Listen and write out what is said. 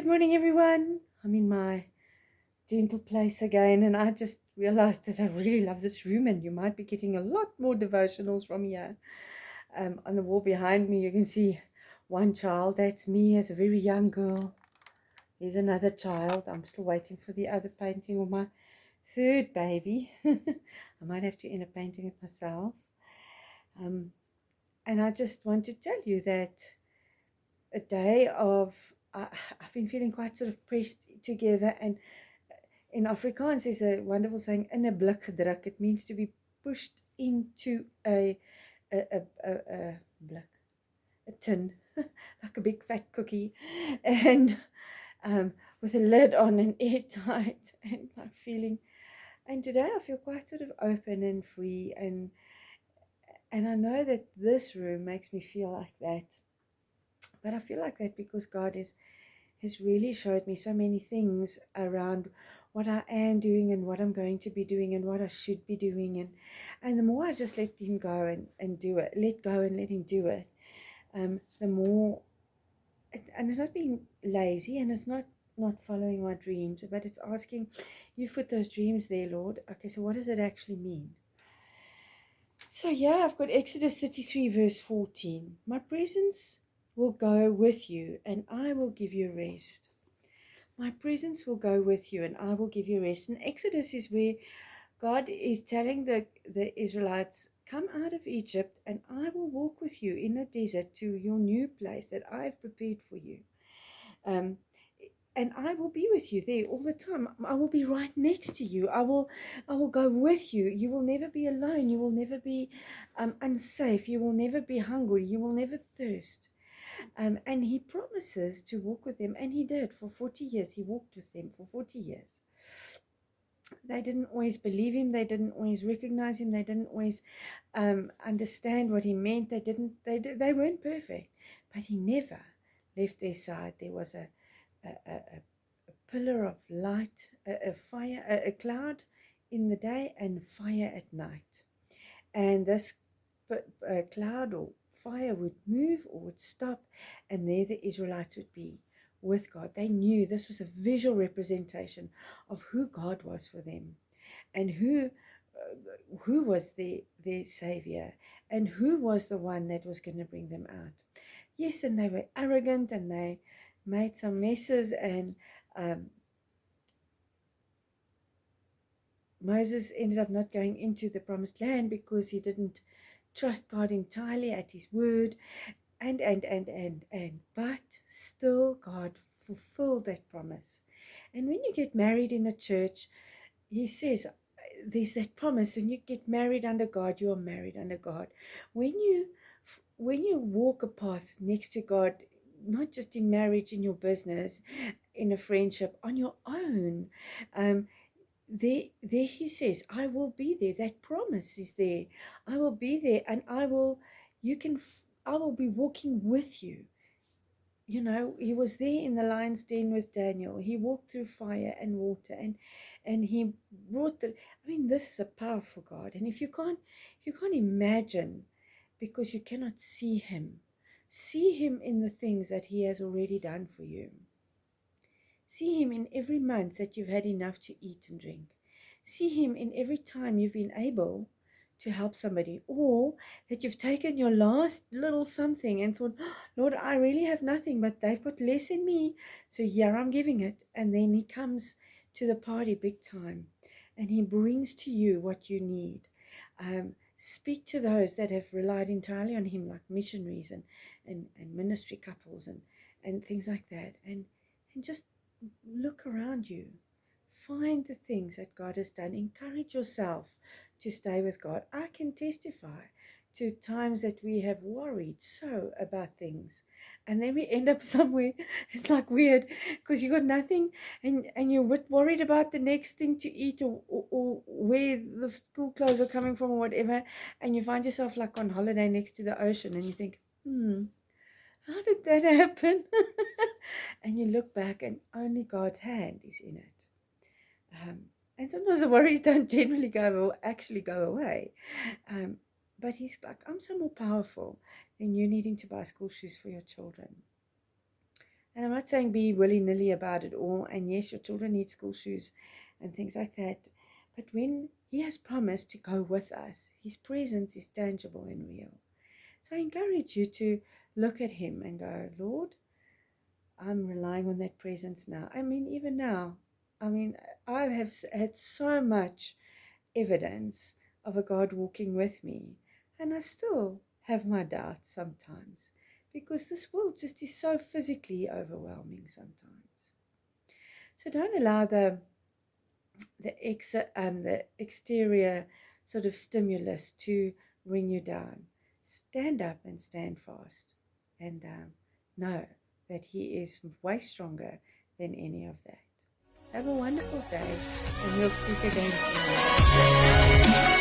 morning, everyone. I'm in my gentle place again, and I just realized that I really love this room, and you might be getting a lot more devotionals from here. On the wall behind me, you can see one child. That's me as a very young girl. Here's another child. I'm still waiting for the other painting of my third baby. I might have to end up painting it myself. And I just want to tell you that a day of I've been feeling quite sort of pressed together, and in Afrikaans is a wonderful saying, in 'n blik gedruk. It means to be pushed into a blik, a tin, like a big fat cookie, and with a lid on and airtight, and like feeling. And today I feel quite sort of open and free, and I know that this room makes me feel like that. But I feel like that because God has really showed me so many things around what I am doing and what I'm going to be doing and what I should be doing. And the more I just let him go and do it, let go and let him do it, the more, and it's not being lazy, and it's not following my dreams, but it's asking, you've put those dreams there, Lord. Okay, so what does it actually mean? So yeah, I've got Exodus 33 verse 14. My presence will go with you and I will give you rest. My presence will go with you and I will give you rest. And Exodus is where God is telling the Israelites, come out of Egypt and I will walk with you in the desert to your new place that I've prepared for you. And I will be with you there all the time. I will be right next to you. I will go with you. You will never be alone. You will never be unsafe. You will never be hungry. You will never thirst. And he promises to walk with them, and he did for 40 years. He walked with them for 40 years. They didn't always believe him. They didn't always recognize him. They didn't always understand what he meant. They weren't perfect, but he never left their side. There was a pillar of light, a fire, a cloud in the day and fire at night. And this cloud or fire would move or would stop, and there the Israelites would be with God. They knew this was a visual representation of who God was for them, and who was their savior, and who was the one that was going to bring them out. Yes, and they were arrogant, and they made some messes, and Moses ended up not going into the promised land because he didn't trust God entirely at his word, and but still God fulfilled that promise. And when you get married in a church, he says there's that promise, and you get married under God, you are married under God. When you walk a path next to God, not just in marriage, in your business, in a friendship, on your own, there he says, I will be there. That promise is there. I will be there, and I will be walking with you. You know, he was there in the lion's den with Daniel. He walked through fire and water, and he brought this is a powerful God. And if you can't imagine, because you cannot see him in the things that he has already done for you. See him in every month that you've had enough to eat and drink. See him in every time you've been able to help somebody, or that you've taken your last little something and thought, oh, Lord, I really have nothing, but they've got less in me, so here I'm giving it. And then he comes to the party big time, and he brings to you what you need. Speak to those that have relied entirely on him, like missionaries and ministry couples and things like that. And just look around you. Find the things that God has done. Encourage yourself to stay with God. I can testify to times that we have worried so about things, and then we end up somewhere. It's like weird because you got nothing, and you're worried about the next thing to eat, or where the school clothes are coming from, or whatever, and you find yourself like on holiday next to the ocean, and you think, how did that happen? And you look back, and only God's hand is in it. And sometimes the worries don't generally actually go away. But he's like, I'm so more powerful than you needing to buy school shoes for your children. And I'm not saying be willy-nilly about it all. And yes, your children need school shoes and things like that. But when He has promised to go with us, His presence is tangible and real. So I encourage you to look at Him and go, Lord, I'm relying on that presence now. I mean, even now, I mean, I have had so much evidence of a God walking with me, and I still have my doubts sometimes because this world just is so physically overwhelming sometimes. So don't allow the exterior sort of stimulus to bring you down. Stand up and stand fast, and know that He is way stronger than any of that. Have a wonderful day, and we'll speak again tomorrow.